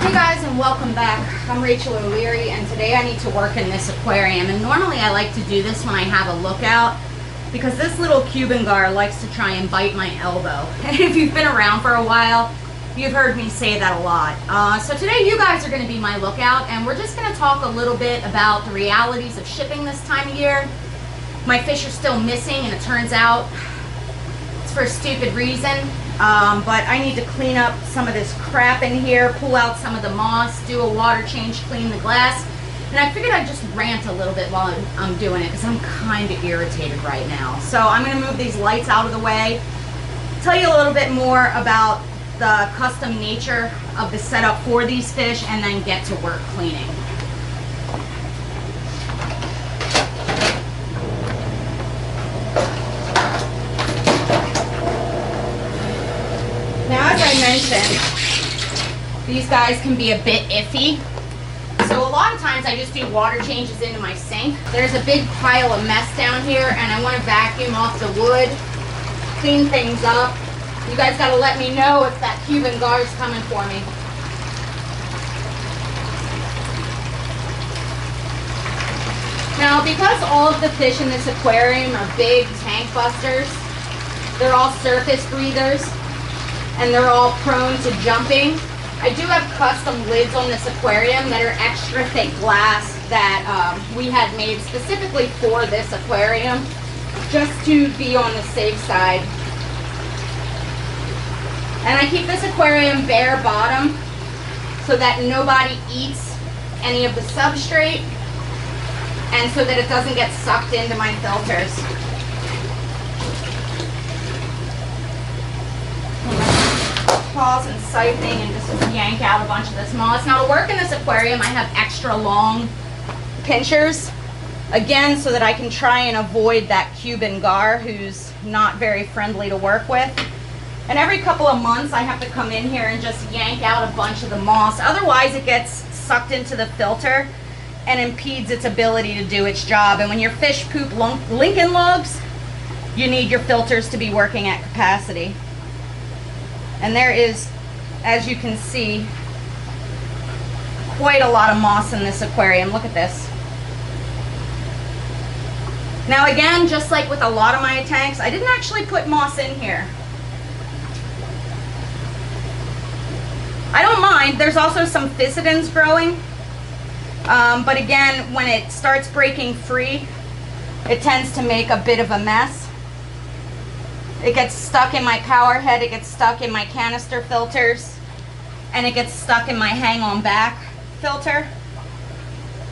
Hey guys, and welcome back. I'm Rachel O'Leary, and today I need to work in this aquarium. And normally I like to do this when I have a lookout, because this little Cuban Gar likes to try and bite my elbow. And if you've been around for a while, you've heard me say that a lot. So today you guys are going to be my lookout, and we're just going to talk a little bit about the realities of shipping this time of year. My fish are still missing, and it turns out it's for a stupid reason. But I need to clean up some of this crap in here, pull out some of the moss, do a water change, clean the glass. And I figured I'd just rant a little bit while I'm doing it, because I'm kind of irritated right now. So I'm going to move these lights out of the way, tell you a little bit more about the custom nature of the setup for these fish, and then get to work cleaning. Now, as I mentioned, these guys can be a bit iffy. So a lot of times I just do water changes into my sink. There's a big pile of mess down here, and I want to vacuum off the wood, clean things up. You guys got to let me know if that Cuban Gar is coming for me. Now, because all of the fish in this aquarium are big tank busters, they're all surface breathers, and they're all prone to jumping. I do have custom lids on this aquarium that are extra thick glass that we had made specifically for this aquarium, just to be on the safe side. And I keep this aquarium bare bottom so that nobody eats any of the substrate, and so that it doesn't get sucked into my filters. Paws and siphoning, and just yank out a bunch of this moss. Now, to work in this aquarium, I have extra long pinchers, again, so that I can try and avoid that Cuban Gar, who's not very friendly to work with. And every couple of months, I have to come in here and just yank out a bunch of the moss. Otherwise, it gets sucked into the filter and impedes its ability to do its job. And when your fish poop Lincoln logs, you need your filters to be working at capacity. And there is, as you can see, quite a lot of moss in this aquarium. Look at this. Now again, just like with a lot of my tanks, I didn't actually put moss in here. I don't mind. There's also some physidins growing. But again, when it starts breaking free, it tends to make a bit of a mess. It gets stuck in my power head, it gets stuck in my canister filters, and it gets stuck in my hang-on back filter.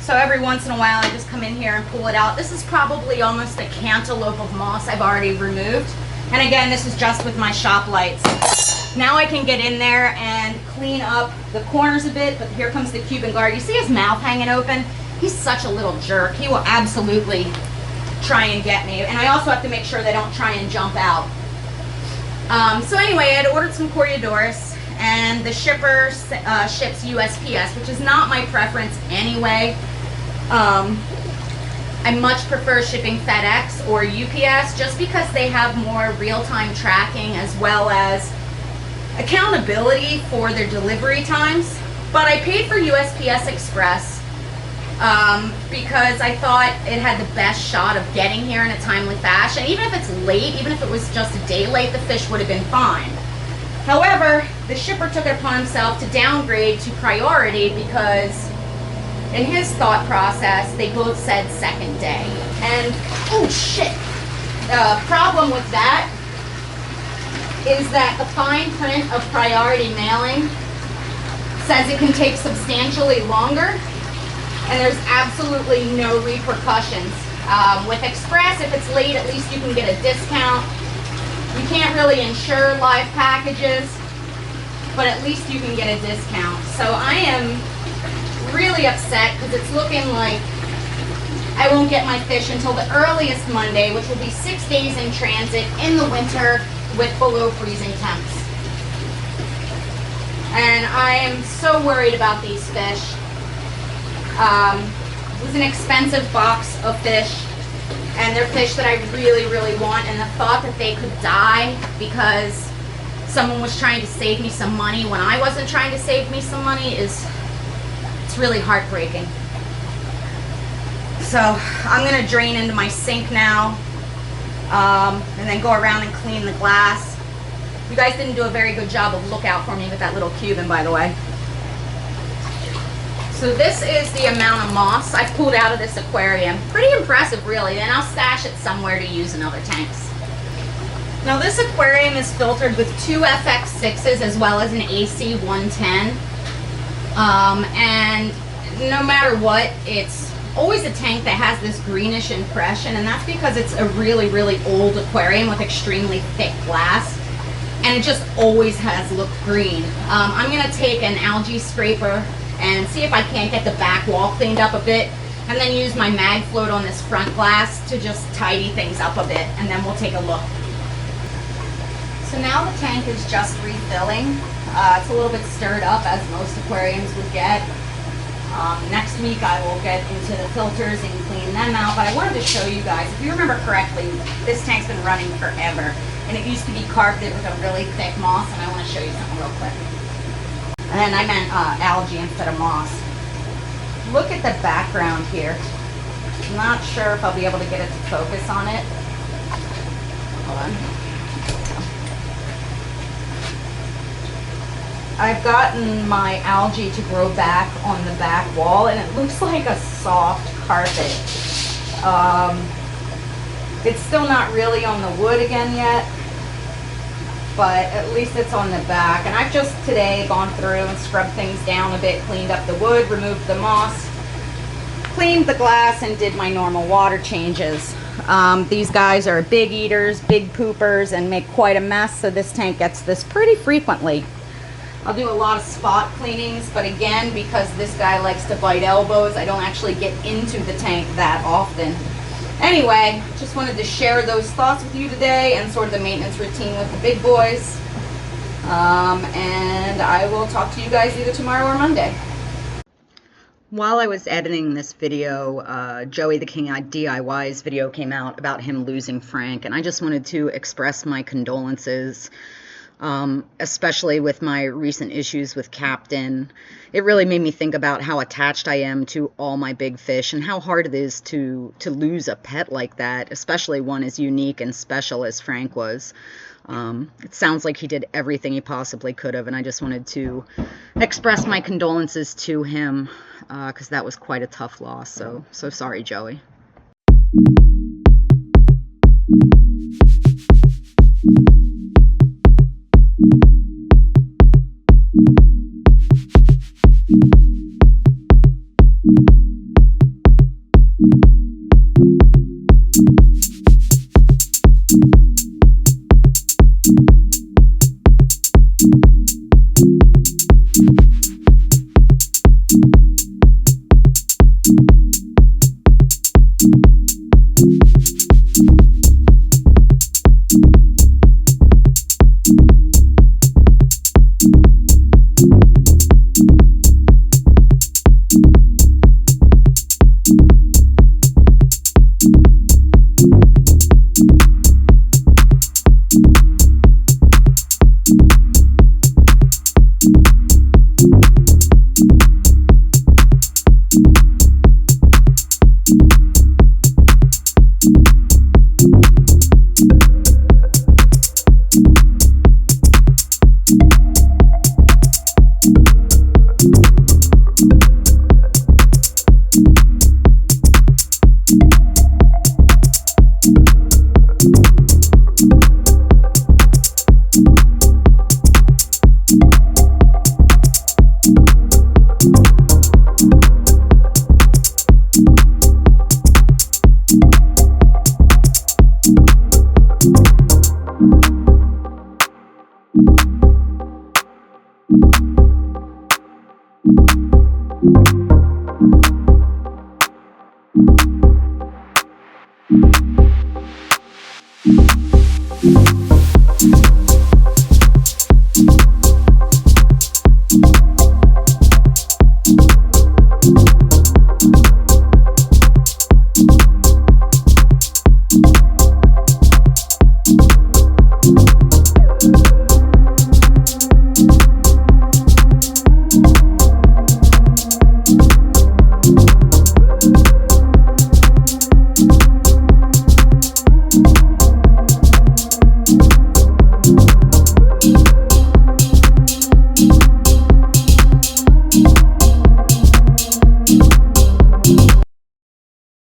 So every once in a while I just come in here and pull it out. This is probably almost a cantaloupe of moss I've already removed. And again, this is just with my shop lights. Now I can get in there and clean up the corners a bit, but here comes the Cuban Gar. You see his mouth hanging open? He's such a little jerk. He will absolutely try and get me. And I also have to make sure they don't try and jump out. So anyway, I had ordered some Coriodoris, and the shipper ships USPS, which is not my preference anyway. I much prefer shipping FedEx or UPS just because they have more real-time tracking as well as accountability for their delivery times. But I paid for USPS Express because I thought it had the best shot of getting here in a timely fashion. Even if it's late, even if it was just a day late, the fish would have been fine. However, the shipper took it upon himself to downgrade to priority because in his thought process, they both said second day. And, oh shit, the problem with that is that the fine print of priority mailing says it can take substantially longer, and there's absolutely no repercussions. With Express, if it's late, at least you can get a discount. You can't really insure live packages, but at least you can get a discount. So I am really upset because it's looking like I won't get my fish until the earliest Monday, which will be 6 days in transit in the winter with below freezing temps. And I am so worried about these fish. It was an expensive box of fish, and they're fish that I really, really want, and the thought that they could die because someone was trying to save me some money when I wasn't trying to save me some money it's really heartbreaking. So I'm going to drain into my sink now, and then go around and clean the glass. You guys didn't do a very good job of lookout for me with that little Cuban, by the way. So this is the amount of moss I pulled out of this aquarium. Pretty impressive, really. Then I'll stash it somewhere to use in other tanks. Now this aquarium is filtered with 2 FX6s as well as an AC 110. And no matter what, it's always a tank that has this greenish impression, and that's because it's a really, really old aquarium with extremely thick glass. And it just always has looked green. I'm going to take an algae scraper and see if I can't get the back wall cleaned up a bit, and then use my mag float on this front glass to just tidy things up a bit, and then we'll take a look. So now the tank is just refilling. It's a little bit stirred up, as most aquariums would get. Next week I will get into the filters and clean them out, but I wanted to show you guys, if you remember correctly, this tank's been running forever, and it used to be carpeted with a really thick moss, and I want to show you something real quick. And I meant algae instead of moss. Look at the background here. I'm not sure if I'll be able to get it to focus on it. Hold on. I've gotten my algae to grow back on the back wall, and it looks like a soft carpet. It's still not really on the wood again yet, but at least it's on the back. And I've just today gone through and scrubbed things down a bit, cleaned up the wood, removed the moss, cleaned the glass, and did my normal water changes. These guys are big eaters, big poopers, and make quite a mess, so this tank gets this pretty frequently. I'll do a lot of spot cleanings, but again, because this guy likes to bite elbows, I don't actually get into the tank that often. Anyway, just wanted to share those thoughts with you today and sort of the maintenance routine with the big boys. And I will talk to you guys either tomorrow or Monday. While I was editing this video, Joey the King DIY's video came out about him losing Frank, and I just wanted to express my condolences. Especially with my recent issues with Captain. It really made me think about how attached I am to all my big fish and how hard it is to lose a pet like that, especially one as unique and special as Frank was. It sounds like he did everything he possibly could have, and I just wanted to express my condolences to him because that was quite a tough loss. So sorry, Joey.